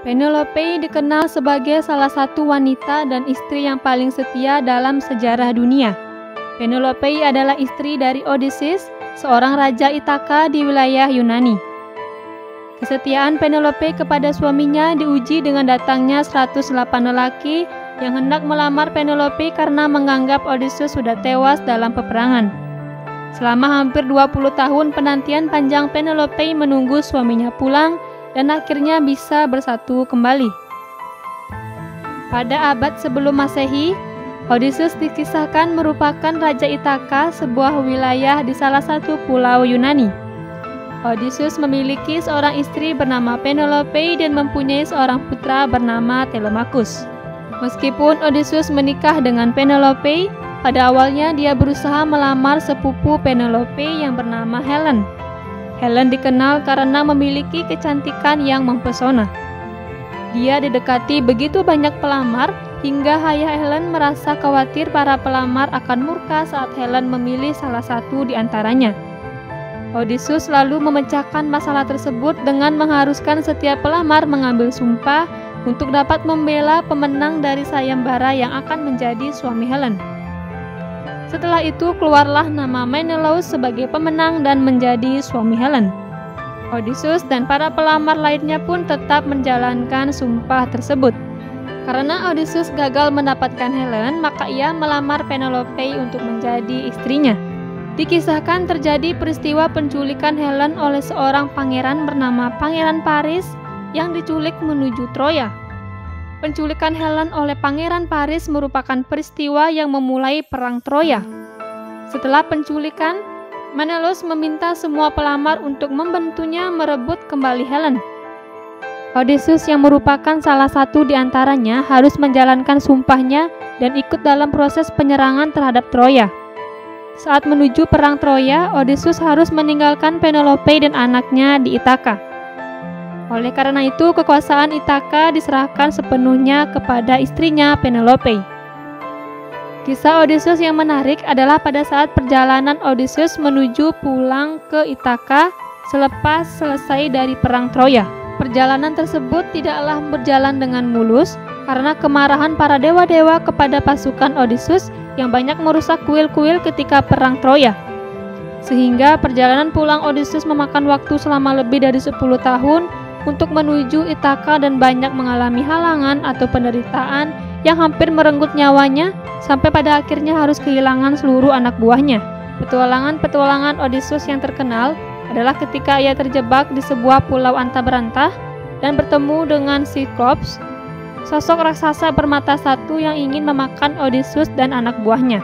Penelope dikenal sebagai salah satu wanita dan istri yang paling setia dalam sejarah dunia. Penelope adalah istri dari Odysseus, seorang raja Ithaka di wilayah Yunani. Kesetiaan Penelope kepada suaminya diuji dengan datangnya 108 lelaki yang hendak melamar Penelope karena menganggap Odysseus sudah tewas dalam peperangan. Selama hampir 20 tahun penantian panjang Penelope menunggu suaminya pulang dan akhirnya bisa bersatu kembali. Pada abad sebelum Masehi, Odysseus dikisahkan merupakan Raja Ithaka, sebuah wilayah di salah satu pulau Yunani. Odysseus memiliki seorang istri bernama Penelope dan mempunyai seorang putra bernama Telemachus. Meskipun Odysseus menikah dengan Penelope, pada awalnya dia berusaha melamar sepupu Penelope yang bernama Helen. Helen dikenal karena memiliki kecantikan yang mempesona. Dia didekati begitu banyak pelamar hingga ayah Helen merasa khawatir para pelamar akan murka saat Helen memilih salah satu di antaranya. Odysseus lalu memecahkan masalah tersebut dengan mengharuskan setiap pelamar mengambil sumpah untuk dapat membela pemenang dari sayembara yang akan menjadi suami Helen. Setelah itu keluarlah nama Menelaus sebagai pemenang dan menjadi suami Helen. Odysseus dan para pelamar lainnya pun tetap menjalankan sumpah tersebut. Karena Odysseus gagal mendapatkan Helen, maka ia melamar Penelope untuk menjadi istrinya. Dikisahkan terjadi peristiwa penculikan Helen oleh seorang pangeran bernama Pangeran Paris yang diculik menuju Troya. Penculikan Helen oleh Pangeran Paris merupakan peristiwa yang memulai Perang Troya. Setelah penculikan, Menelaus meminta semua pelamar untuk membantunya merebut kembali Helen. Odysseus yang merupakan salah satu di antaranya harus menjalankan sumpahnya dan ikut dalam proses penyerangan terhadap Troya. Saat menuju Perang Troya, Odysseus harus meninggalkan Penelope dan anaknya di Ithaka. Oleh karena itu, kekuasaan Ithaka diserahkan sepenuhnya kepada istrinya Penelope. Kisah Odysseus yang menarik adalah pada saat perjalanan Odysseus menuju pulang ke Ithaka selepas selesai dari Perang Troya. Perjalanan tersebut tidaklah berjalan dengan mulus karena kemarahan para dewa-dewa kepada pasukan Odysseus yang banyak merusak kuil-kuil ketika Perang Troya. Sehingga perjalanan pulang Odysseus memakan waktu selama lebih dari 10 tahun untuk menuju Ithaka dan banyak mengalami halangan atau penderitaan yang hampir merenggut nyawanya sampai pada akhirnya harus kehilangan seluruh anak buahnya. Petualangan-petualangan Odysseus yang terkenal adalah ketika ia terjebak di sebuah pulau antah berantah dan bertemu dengan Cyclops, sosok raksasa bermata satu yang ingin memakan Odysseus dan anak buahnya.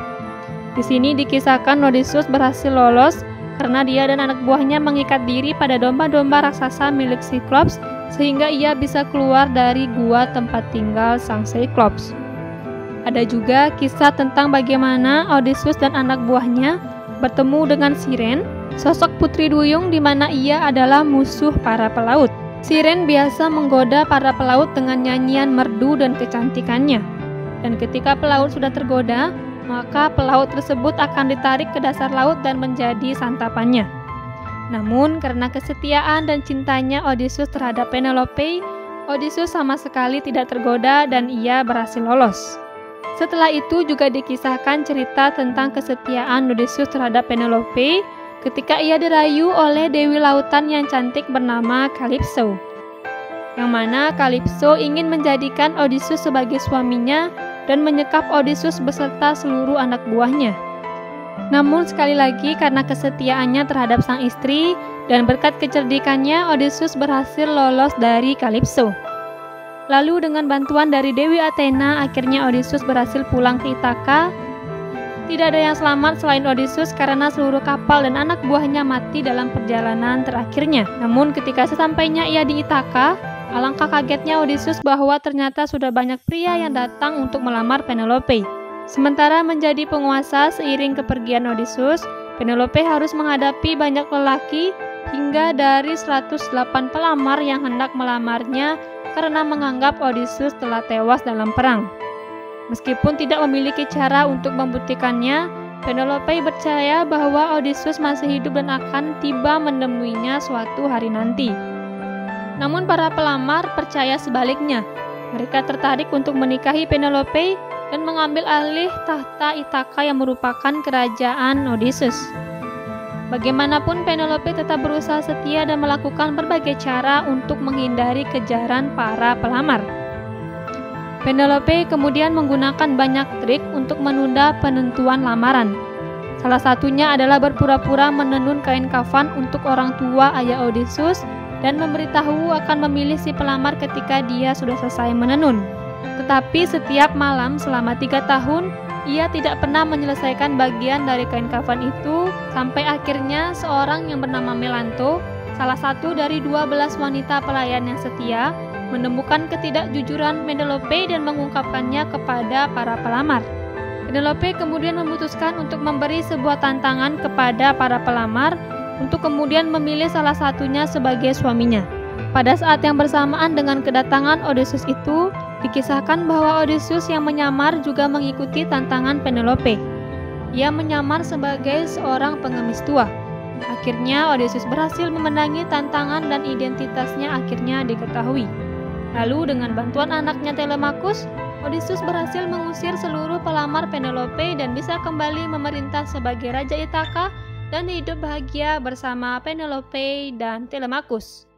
Di sini dikisahkan Odysseus berhasil lolos karena dia dan anak buahnya mengikat diri pada domba-domba raksasa milik Cyclops sehingga ia bisa keluar dari gua tempat tinggal sang Cyclops. Ada juga kisah tentang bagaimana Odysseus dan anak buahnya bertemu dengan Siren, sosok putri duyung di mana ia adalah musuh para pelaut. Siren biasa menggoda para pelaut dengan nyanyian merdu dan kecantikannya. Dan ketika pelaut sudah tergoda, maka pelaut tersebut akan ditarik ke dasar laut dan menjadi santapannya. Namun, karena kesetiaan dan cintanya Odysseus terhadap Penelope, Odysseus sama sekali tidak tergoda dan ia berhasil lolos. Setelah itu juga dikisahkan cerita tentang kesetiaan Odysseus terhadap Penelope ketika ia dirayu oleh dewi lautan yang cantik bernama Calypso. Yang mana Calypso ingin menjadikan Odysseus sebagai suaminya dan menyekap Odysseus beserta seluruh anak buahnya. Namun sekali lagi karena kesetiaannya terhadap sang istri dan berkat kecerdikannya Odysseus berhasil lolos dari Calypso. Lalu dengan bantuan dari Dewi Athena akhirnya Odysseus berhasil pulang ke Ithaka. Tidak ada yang selamat selain Odysseus karena seluruh kapal dan anak buahnya mati dalam perjalanan terakhirnya. Namun ketika sesampainya ia di Ithaka, alangkah kagetnya Odysseus bahwa ternyata sudah banyak pria yang datang untuk melamar Penelope. Sementara menjadi penguasa seiring kepergian Odysseus, Penelope harus menghadapi banyak lelaki hingga dari 108 pelamar yang hendak melamarnya karena menganggap Odysseus telah tewas dalam perang. Meskipun tidak memiliki cara untuk membuktikannya, Penelope percaya bahwa Odysseus masih hidup dan akan tiba menemuinya suatu hari nanti. Namun para pelamar percaya sebaliknya. Mereka tertarik untuk menikahi Penelope dan mengambil alih tahta Ithaka yang merupakan kerajaan Odysseus. Bagaimanapun Penelope tetap berusaha setia dan melakukan berbagai cara untuk menghindari kejaran para pelamar. Penelope kemudian menggunakan banyak trik untuk menunda penentuan lamaran. Salah satunya adalah berpura-pura menenun kain kafan untuk orang tua ayah Odysseus dan memberitahu akan memilih si pelamar ketika dia sudah selesai menenun. Tetapi setiap malam selama 3 tahun, ia tidak pernah menyelesaikan bagian dari kain kafan itu, sampai akhirnya seorang yang bernama Melanto, salah satu dari 12 wanita pelayan yang setia, menemukan ketidakjujuran Penelope dan mengungkapkannya kepada para pelamar. Penelope kemudian memutuskan untuk memberi sebuah tantangan kepada para pelamar untuk kemudian memilih salah satunya sebagai suaminya. Pada saat yang bersamaan dengan kedatangan Odysseus itu, dikisahkan bahwa Odysseus yang menyamar juga mengikuti tantangan Penelope. Ia menyamar sebagai seorang pengemis tua. Akhirnya Odysseus berhasil memenangi tantangan dan identitasnya akhirnya diketahui. Lalu dengan bantuan anaknya Telemachus, Odysseus berhasil mengusir seluruh pelamar Penelope dan bisa kembali memerintah sebagai Raja Ithaka dan hidup bahagia bersama Penelope dan Telemachus.